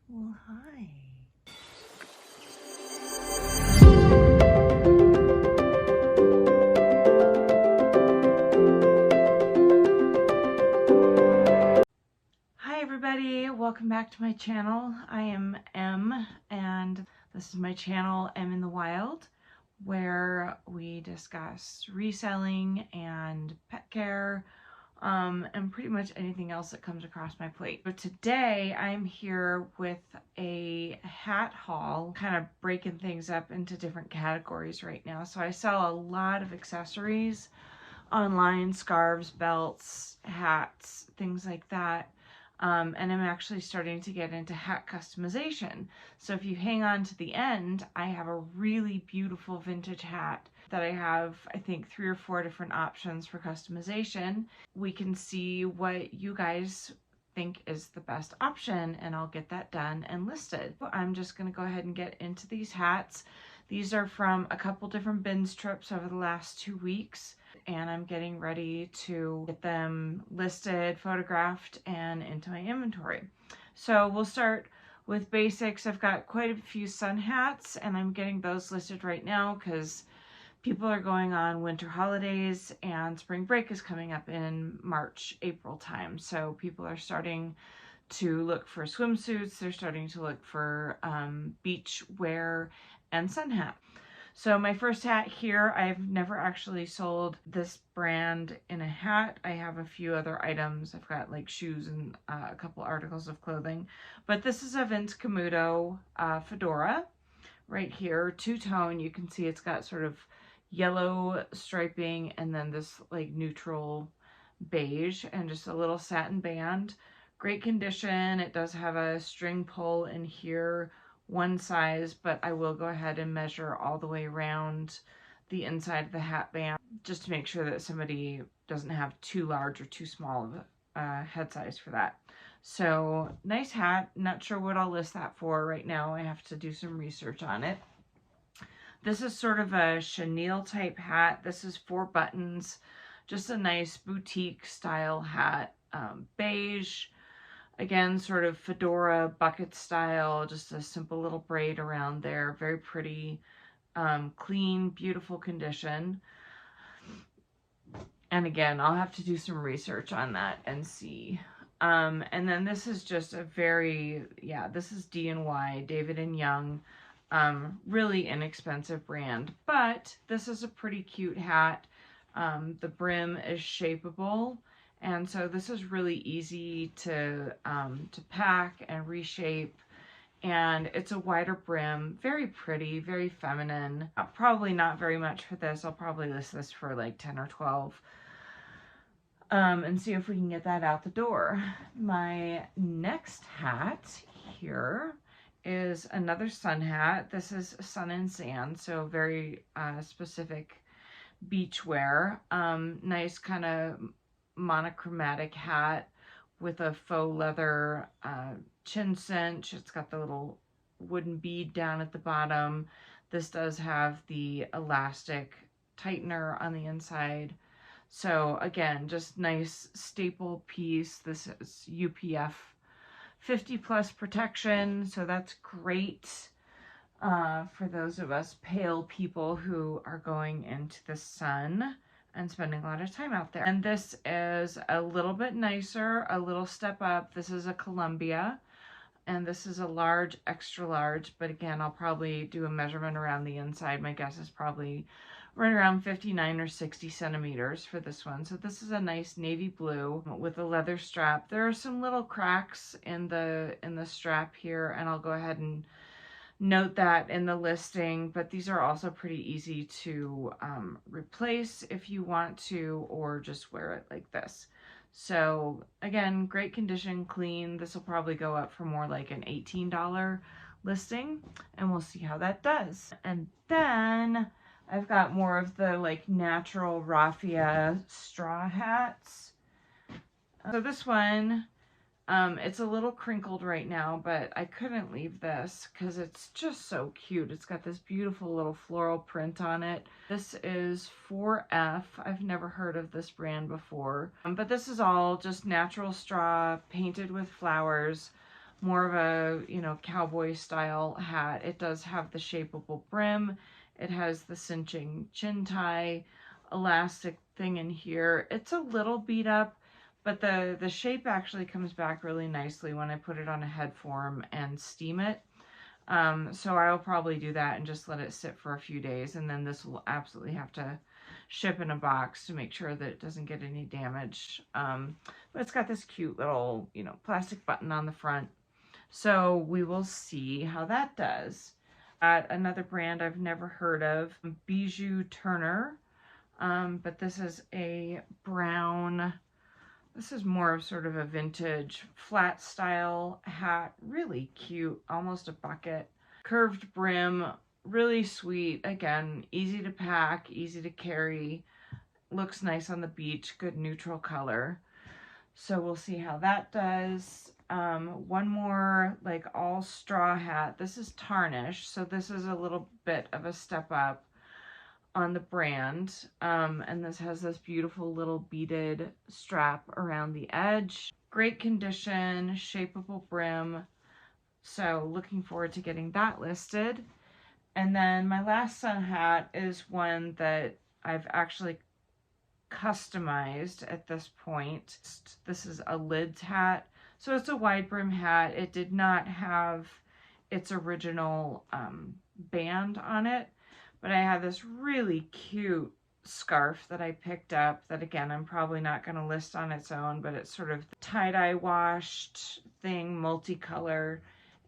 Well, hi. Hi everybody, welcome back to my channel. I am Em, and this is my channel, Em in the Wild, where we discuss reselling and pet care, and pretty much anything else that comes across my plate. But today I'm here with a hat haul, kind of breaking things up into different categories right now. So I sell a lot of accessories online, scarves, belts, hats, things like that. And I'm actually starting to get into hat customization. So if you hang on to the end, I have a really beautiful vintage hat that I have, I think, 3 or 4 different options for customization. We can see what you guys think is the best option, and I'll get that done and listed. I'm just going to go ahead and get into these hats. These are from a couple different bins trips over the last 2 weeks, and I'm getting ready to get them listed, photographed, and into my inventory. So we'll start with basics. I've got quite a few sun hats, and I'm getting those listed right now because people are going on winter holidays and spring break is coming up in March, April time. So people are starting to look for swimsuits. They're starting to look for beach wear and sun hat. So my first hat here, I've never actually sold this brand in a hat. I have a few other items. I've got like shoes and a couple articles of clothing. But this is a Vince Camuto fedora right here, two-tone. You can see it's got sort of yellow striping and then this like neutral beige and just a little satin band. Great condition. It does have a string pull in here, one size, but I will go ahead and measure all the way around the inside of the hat band just to make sure that somebody doesn't have too large or too small of a head size for that. So nice hat. Not sure what I'll list that for right now. I have to do some research on it. This is sort of a chenille type hat. This is 4 buttons, just a nice boutique style hat. Beige, again, sort of fedora bucket style, just a simple little braid around there. Very pretty, clean, beautiful condition. And again, I'll have to do some research on that and see. And then this is just a very, this is D&Y, David & Young. Really inexpensive brand, but this is a pretty cute hat. The brim is shapeable, and so this is really easy to pack and reshape, and it's a wider brim, very pretty, very feminine. Probably not very much for this. I'll probably list this for like 10 or 12. And see if we can get that out the door. My next hat here is another sun hat. This is sun and sand, so very specific beach wear. Nice kind of monochromatic hat with a faux leather chin cinch. It's got the little wooden bead down at the bottom. This does have the elastic tightener on the inside. So again, just nice staple piece. This is UPF 50 plus protection, so that's great for those of us pale people who are going into the sun and spending a lot of time out there. And this is a little bit nicer, a little step up. This is a Columbia, and this is a large, extra large, but again, I'll probably do a measurement around the inside. My guess is probably right around 59 or 60 centimeters for this one. So this is a nice navy blue with a leather strap. There are some little cracks in the strap here, and I'll go ahead and note that in the listing, but these are also pretty easy to replace if you want to, or just wear it like this. So again, great condition, clean. This will probably go up for more like an $18 listing, and we'll see how that does. And then I've got more of the like natural raffia straw hats. So this one, it's a little crinkled right now, but I couldn't leave this because it's just so cute. It's got this beautiful little floral print on it. This is 4F. I've never heard of this brand before, but this is all just natural straw painted with flowers. more of a, you know, cowboy style hat. It does have the shapeable brim. It has the cinching chin tie, elastic thing in here. It's a little beat up, but the shape actually comes back really nicely when I put it on a head form and steam it. So I'll probably do that and just let it sit for a few days, and then this will absolutely have to ship in a box to make sure that it doesn't get any damage. But it's got this cute little, you know, plastic button on the front. So we will see how that does. At another brand I've never heard of, Bijou Turner. But this is a brown, this is more of sort of a vintage flat style hat. Really cute, almost a bucket. Curved brim, really sweet. Again, easy to pack, easy to carry. Looks nice on the beach, good neutral color. So we'll see how that does. One more like all straw hat. This is tarnished, so this is a little bit of a step up on the brand. And this has this beautiful little beaded strap around the edge. Great condition, shapeable brim. So looking forward to getting that listed. And then my last sun hat is one that I've actually customized at this point. This is a lids hat. So it's a wide brim hat. It did not have its original band on it, but I have this really cute scarf that I picked up that, again, I'm probably not going to list on its own, but it's sort of tie-dye washed thing, multicolor.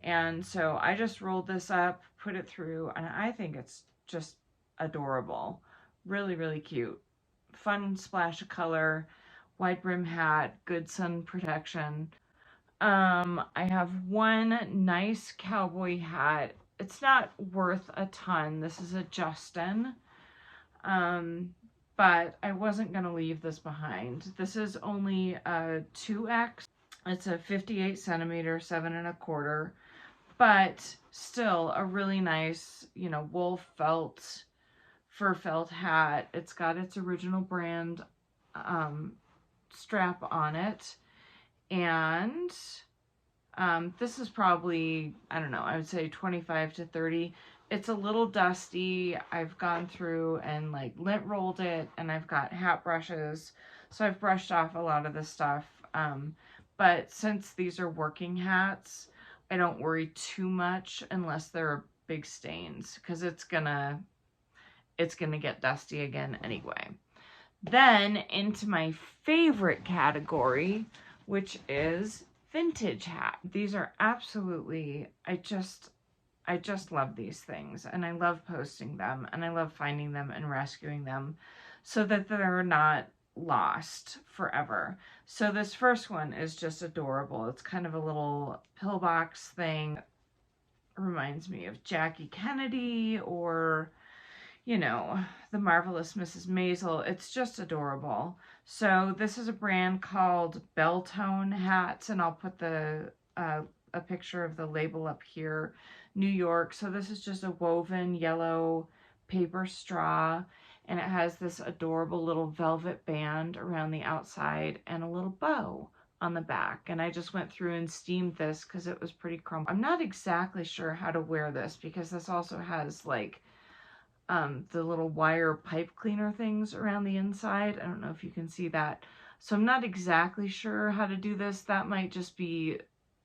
And so I just rolled this up, put it through, and I think it's just adorable. Really, really cute. Fun splash of color, wide brim hat, good sun protection. I have one nice cowboy hat. It's not worth a ton. This is a Justin. But I wasn't going to leave this behind. This is only a 2X. It's a 58 centimeter, 7¼ but still a really nice, you know, wool felt, fur felt hat. It's got its original brand strap on it. And this is probably, I don't know, I would say 25 to 30. It's a little dusty. I've gone through and like lint rolled it, and I've got hat brushes. So I've brushed off a lot of the stuff. But since these are working hats, I don't worry too much unless there are big stains, because it's gonna get dusty again anyway. Then into my favorite category, which is vintage hat. These are absolutely, I just love these things, and I love posting them, and I love finding them and rescuing them so that they're not lost forever. So this first one is just adorable. It's kind of a little pillbox thing. It reminds me of Jackie Kennedy or, you know, the Marvelous Mrs. Maisel. It's just adorable. So this is a brand called Belltone Hats, and I'll put the a picture of the label up here. New York. So this is just a woven yellow paper straw, and it has this adorable little velvet band around the outside and a little bow on the back. And I just went through and steamed this because it was pretty crumpled. I'm not exactly sure how to wear this because this also has like the little wire pipe cleaner things around the inside. I don't know if you can see that. So I'm not exactly sure how to do this. That might just be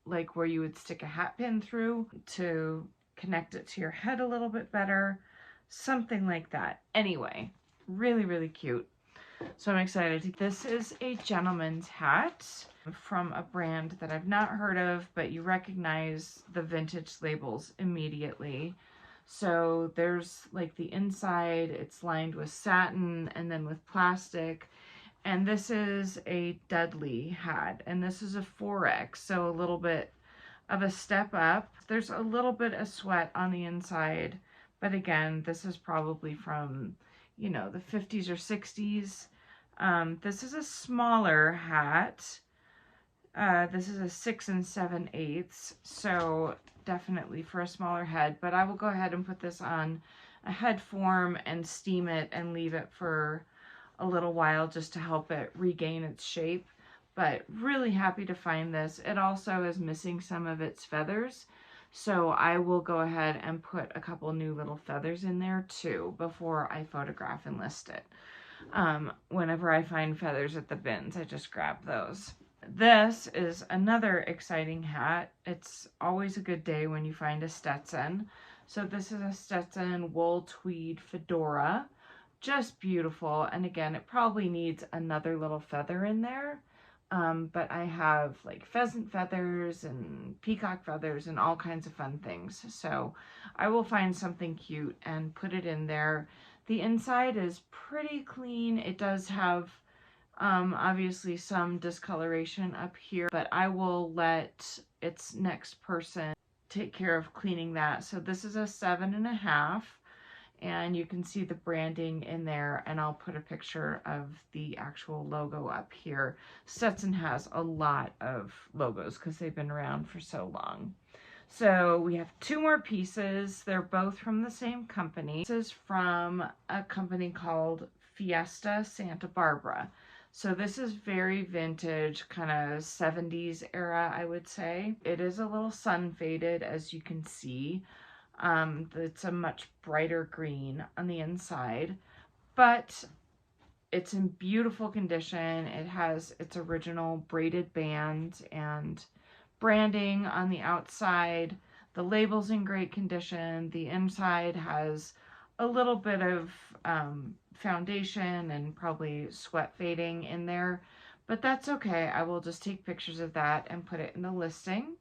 like where you would stick a hat pin through to connect it to your head a little bit better. Something like that. Anyway, really, really cute. So I'm excited. This is a gentleman's hat from a brand that I've not heard of, but you recognize the vintage labels immediately. So there's like the inside, it's lined with satin and then with plastic. And this is a Dudley hat, and this is a 4X, so a little bit of a step up. There's a little bit of sweat on the inside, but again, this is probably from, you know, the 50s or 60s. This is a smaller hat. This is a 6 7/8, so definitely for a smaller head, but I will go ahead and put this on a head form and steam it and leave it for a little while just to help it regain its shape. but really happy to find this. It also is missing some of its feathers, so I will go ahead and put a couple new little feathers in there too before I photograph and list it. Whenever I find feathers at the bins, I just grab those. This is another exciting hat. It's always a good day when you find a Stetson. So this is a Stetson wool tweed fedora. Just beautiful. And again, it probably needs another little feather in there. But I have like pheasant feathers and peacock feathers and all kinds of fun things. So I will find something cute and put it in there. The inside is pretty clean. It does have obviously some discoloration up here, but I will let its next person take care of cleaning that. So this is a 7.5, and you can see the branding in there, and I'll put a picture of the actual logo up here. Stetson has a lot of logos because they've been around for so long. So we have 2 more pieces. They're both from the same company. This is from a company called Fiesta Santa Barbara. So this is very vintage, kind of 70s era, I would say. It is a little sun faded, as you can see. It's a much brighter green on the inside, but it's in beautiful condition. It has its original braided bands and branding on the outside. The label's in great condition. The inside has a little bit of foundation and probably sweat fading in there, but that's okay. I will just take pictures of that and put it in the listing.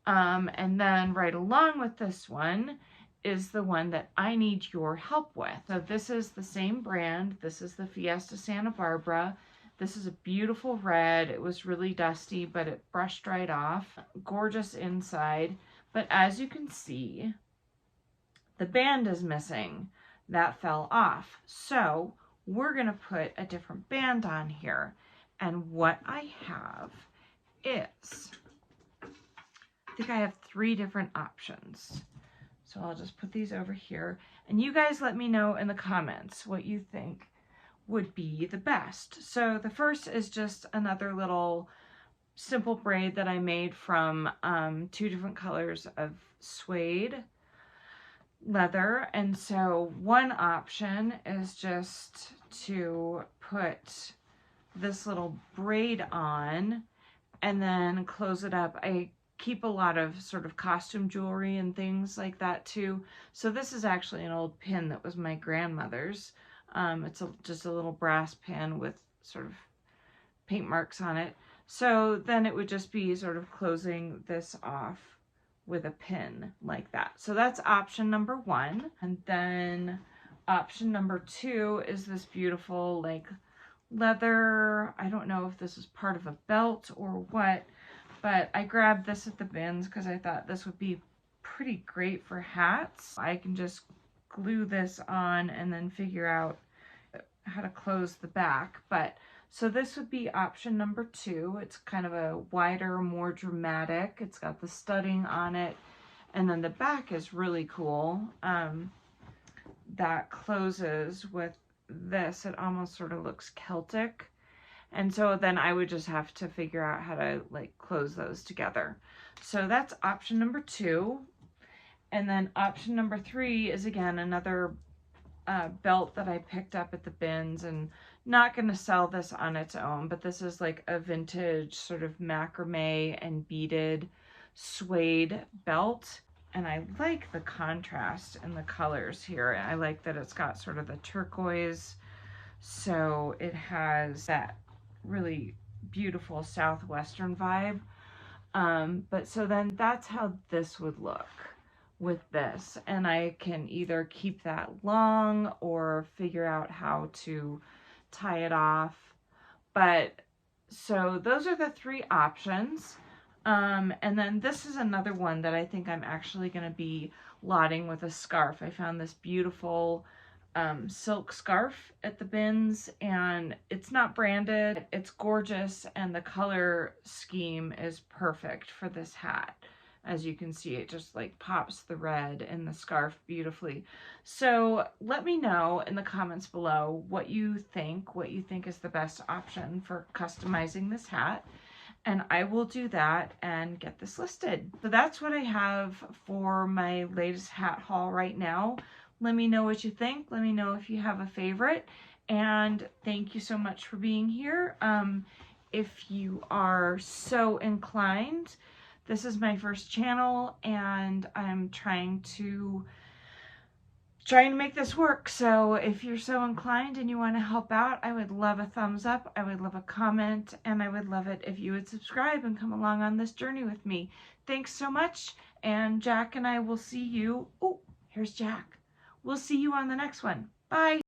And then right along with this one is the one that I need your help with. So this is the same brand. This is the Fiesta Santa Barbara. This is a beautiful red. It was really dusty, but it brushed right off. Gorgeous inside. But as you can see, the band is missing. That fell off. So we're going to put a different band on here. And what I have is, I think I have 3 different options. So I'll just put these over here. And you guys let me know in the comments what you think would be the best. So the first is just another little simple braid that I made from 2 different colors of suede leather. And so one option is just to put this little braid on and then close it up. I keep a lot of sort of costume jewelry and things like that too. So this is actually an old pin that was my grandmother's. It's just a little brass pin with sort of paint marks on it. So then it would just be sort of closing this off with a pin like that. So that's option number 1. And then option number 2 is this beautiful like leather. I don't know if this is part of a belt or what, but I grabbed this at the bins because I thought this would be pretty great for hats. I can just glue this on and then figure out how to close the back. But so this would be option number 2. It's kind of a wider, more dramatic. It's got the studding on it. And then the back is really cool. That closes with this. It almost sort of looks Celtic. And so then I would just have to figure out how to like close those together. So that's option number 2. And then option number 3 is again another belt that I picked up at the bins, and not going to sell this on its own, but this is like a vintage sort of macrame and beaded suede belt. And I like the contrast in the colors here. I like that it's got sort of the turquoise, so it has that really beautiful southwestern vibe. But so then that's how this would look with this, and I can either keep that long or figure out how to tie it off. But so those are the 3 options. And then this is another one that I think I'm actually going to be lotting with a scarf. I found this beautiful silk scarf at the bins, and it's not branded. It's gorgeous, and the color scheme is perfect for this hat. As you can see, it just like pops the red in the scarf beautifully. So let me know in the comments below what you think is the best option for customizing this hat, and I will do that and get this listed. So that's what I have for my latest hat haul right now. Let me know what you think. Let me know if you have a favorite, and thank you so much for being here. If you are so inclined, this is my first channel and I'm trying to make this work. So if you're so inclined and you want to help out, I would love a thumbs up, I would love a comment, and I would love it if you would subscribe and come along on this journey with me. Thanks so much, and Jack and I will see you. Oh, here's Jack. We'll see you on the next one. Bye.